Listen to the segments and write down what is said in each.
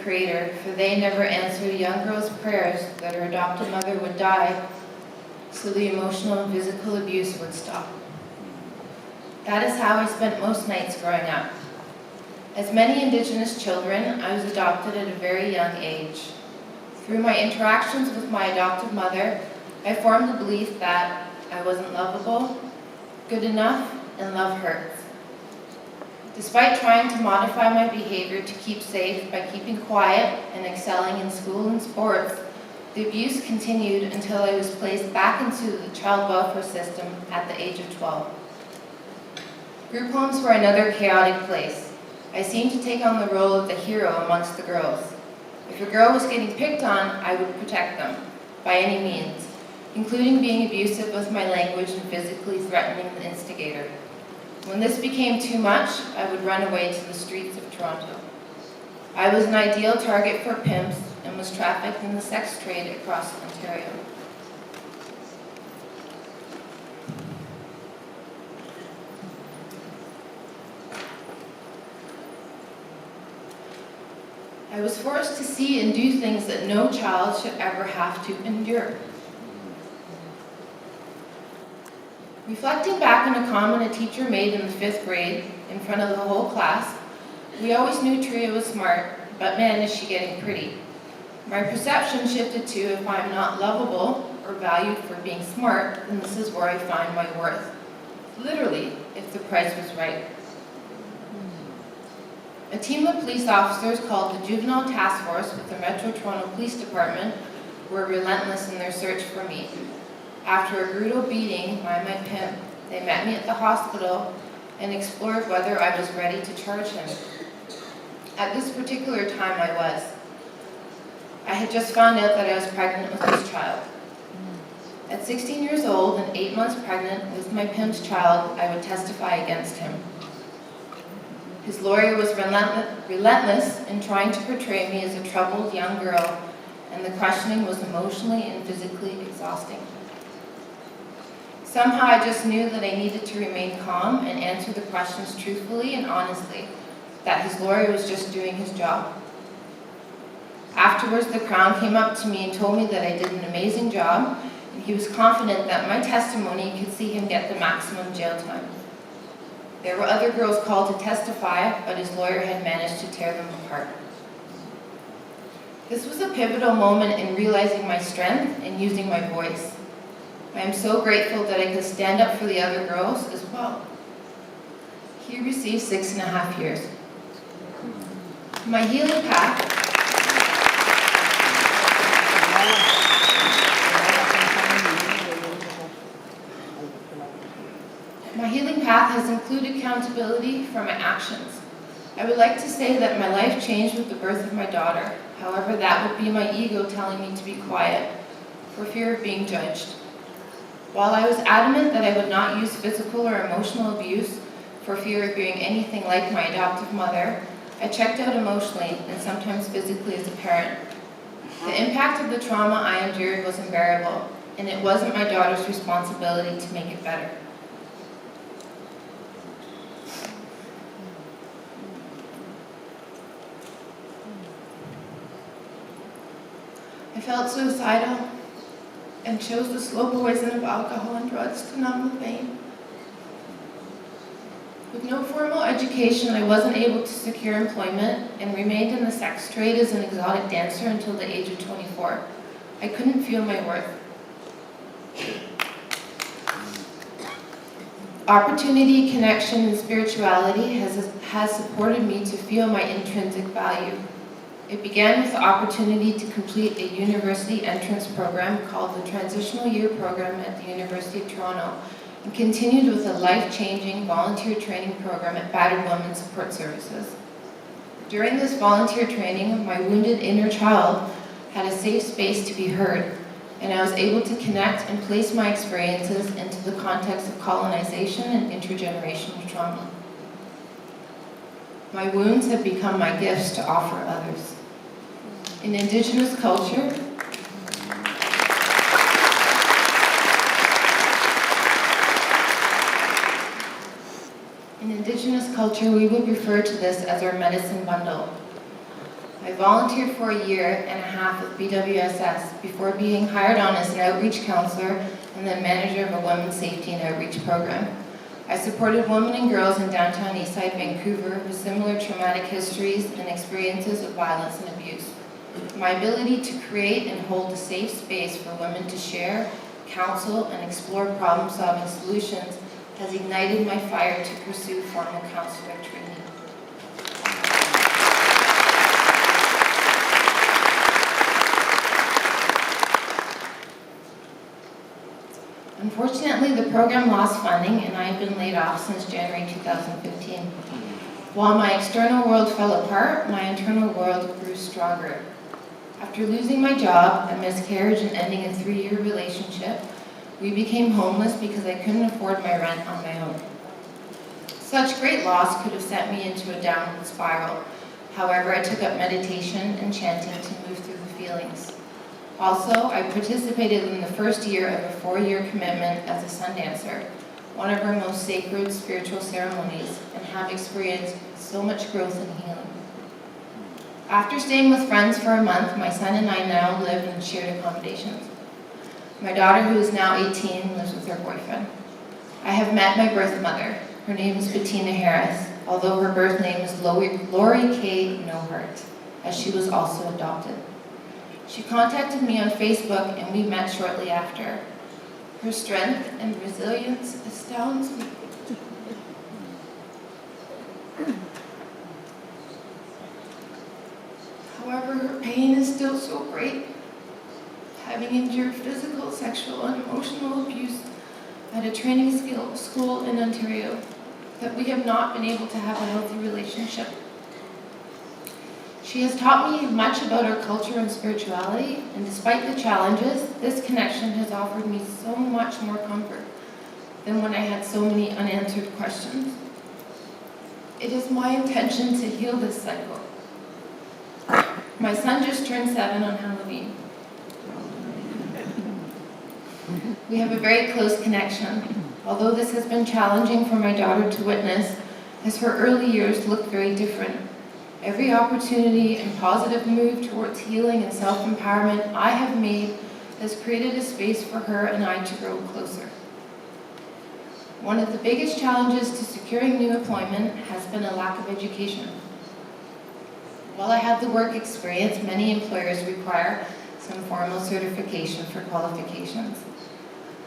Creator, for they never answered a young girl's prayers that her adopted mother would die so the emotional and physical abuse would stop. That is how I spent most nights growing up. As many Indigenous children, I was adopted at a very young age. Through my interactions with my adoptive mother, I formed the belief that I wasn't lovable, good enough, and love hurts. Despite trying to modify my behavior to keep safe by keeping quiet and excelling in school and sports, the abuse continued until I was placed back into the child welfare system at the age of 12. Group homes were another chaotic place. I seemed to take on the role of the hero amongst the girls. If a girl was getting picked on, I would protect them, by any means, including being abusive with my language and physically threatening the instigator. When this became too much, I would run away to the streets of Toronto. I was an ideal target for pimps and was trafficked in the sex trade across Ontario. I was forced to see and do things that no child should ever have to endure. Reflecting back on a comment a teacher made in the 5th grade in front of the whole class, we always knew Terriea was smart, but man, is she getting pretty. My perception shifted to, if I'm not lovable or valued for being smart, then this is where I find my worth. Literally, if the price was right. A team of police officers called the Juvenile Task Force with the Metro Toronto Police Department were relentless in their search for me. After a brutal beating by my pimp, they met me at the hospital and explored whether I was ready to charge him. At this particular time, I was. I had just found out that I was pregnant with his child. At 16 years old and 8 months pregnant with my pimp's child, I would testify against him. His lawyer was relentless in trying to portray me as a troubled young girl, and the questioning was emotionally and physically exhausting. Somehow I just knew that I needed to remain calm and answer the questions truthfully and honestly, that his lawyer was just doing his job. Afterwards, the Crown came up to me and told me that I did an amazing job, and he was confident that my testimony could see him get the maximum jail time. There were other girls called to testify, but his lawyer had managed to tear them apart. This was a pivotal moment in realizing my strength and using my voice. I am so grateful that I could stand up for the other girls as well. He received 6.5 years. My healing path has included accountability for my actions. I would like to say that my life changed with the birth of my daughter. However, that would be my ego telling me to be quiet for fear of being judged. While I was adamant that I would not use physical or emotional abuse for fear of being anything like my adoptive mother, I checked out emotionally and sometimes physically as a parent. The impact of the trauma I endured was unbearable, and it wasn't my daughter's responsibility to make it better. I felt suicidal and chose the slow poison of alcohol and drugs to numb the pain. With no formal education, I wasn't able to secure employment and remained in the sex trade as an exotic dancer until the age of 24. I couldn't feel my worth. Opportunity, connection, and spirituality has supported me to feel my intrinsic value. It began with the opportunity to complete a university entrance program called the Transitional Year Program at the University of Toronto, and continued with a life-changing volunteer training program at Battered Women's Support Services. During this volunteer training, my wounded inner child had a safe space to be heard, and I was able to connect and place my experiences into the context of colonization and intergenerational trauma. My wounds have become my gifts to offer others. In Indigenous culture, we would refer to this as our medicine bundle. I volunteered for a year and a half with BWSS before being hired on as an outreach counselor and then manager of a women's safety and outreach program. I supported women and girls in downtown Eastside Vancouver with similar traumatic histories and experiences of violence and abuse. My ability to create and hold a safe space for women to share, counsel, and explore problem-solving solutions has ignited my fire to pursue formal counselor training. Unfortunately, the program lost funding and I have been laid off since January 2015. While my external world fell apart, my internal world grew stronger. After losing my job, a miscarriage, and ending a 3-year relationship, we became homeless because I couldn't afford my rent on my own. Such great loss could have sent me into a downward spiral. However, I took up meditation and chanting to move through the feelings. Also, I participated in the first year of a 4-year commitment as a sun dancer, one of our most sacred spiritual ceremonies, and have experienced so much growth and healing. After staying with friends for a month, my son and I now live in shared accommodations. My daughter, who is now 18, lives with her boyfriend. I have met my birth mother. Her name is Bettina Harris, although her birth name is Lori K. Nohart, as she was also adopted. She contacted me on Facebook and we met shortly after. Her strength and resilience astounds me. However, her pain is still so great, having endured physical, sexual, and emotional abuse at a training school in Ontario, that we have not been able to have a healthy relationship. She has taught me much about our culture and spirituality, and despite the challenges, this connection has offered me so much more comfort than when I had so many unanswered questions. It is my intention to heal this cycle. My son just turned 7 on Halloween. We have a very close connection, although this has been challenging for my daughter to witness, as her early years look very different. Every opportunity and positive move towards healing and self-empowerment I have made has created a space for her and I to grow closer. One of the biggest challenges to securing new employment has been a lack of education. While I have the work experience, many employers require some formal certification for qualifications.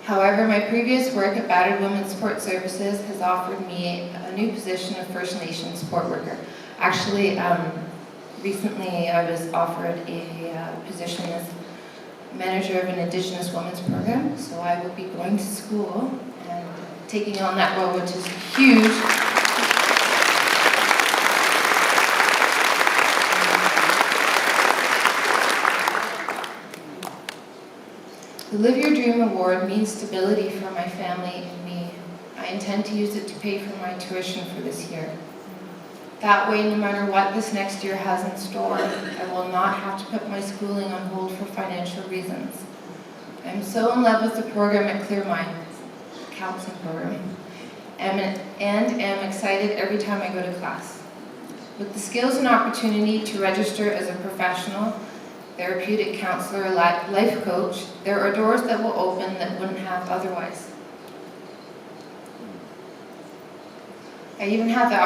However, my previous work at Battered Women's Support Services has offered me a new position of First Nations support worker. Actually, recently I was offered a position as manager of an Indigenous women's program, so I will be going to school and taking on that role, which is huge. The Live Your Dream Award means stability for my family and me. I intend to use it to pay for my tuition for this year. That way, no matter what this next year has in store, I will not have to put my schooling on hold for financial reasons. I'm so in love with the program at Clear Mind, the counseling program, and am excited every time I go to class. With the skills and opportunity to register as a professional, therapeutic counselor, or life coach, there are doors that will open that wouldn't have otherwise. I even had the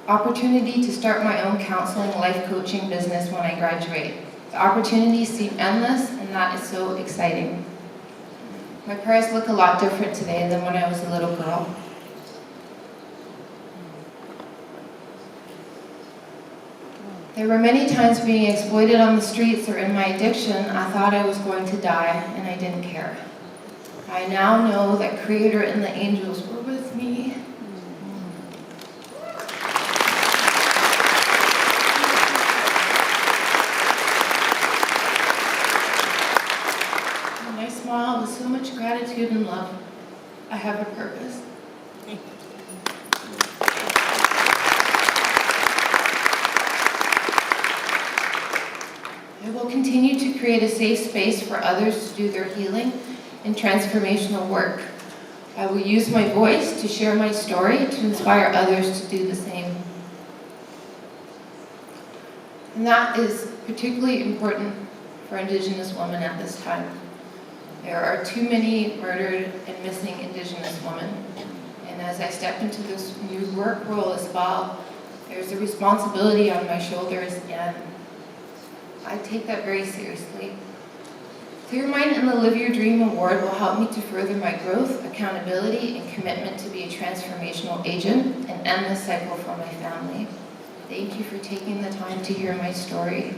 opportunity to start my own counseling life coaching business when I graduate. The opportunities seem endless, and that is so exciting. My prayers look a lot different today than when I was a little girl. There were many times being exploited on the streets or in my addiction, I thought I was going to die, and I didn't care. I now know that Creator and the angels were with me. And I smile with so much gratitude and love. I have a purpose. I will continue to create a safe space for others to do their healing and transformational work. I will use my voice to share my story to inspire others to do the same. And that is particularly important for Indigenous women at this time. There are too many murdered and missing Indigenous women. And as I step into this new work role as well, there's a responsibility on my shoulders, and I take that very seriously. Clear Mind and the Live Your Dream Award will help me to further my growth, accountability, and commitment to be a transformational agent and end this cycle for my family. Thank you for taking the time to hear my story.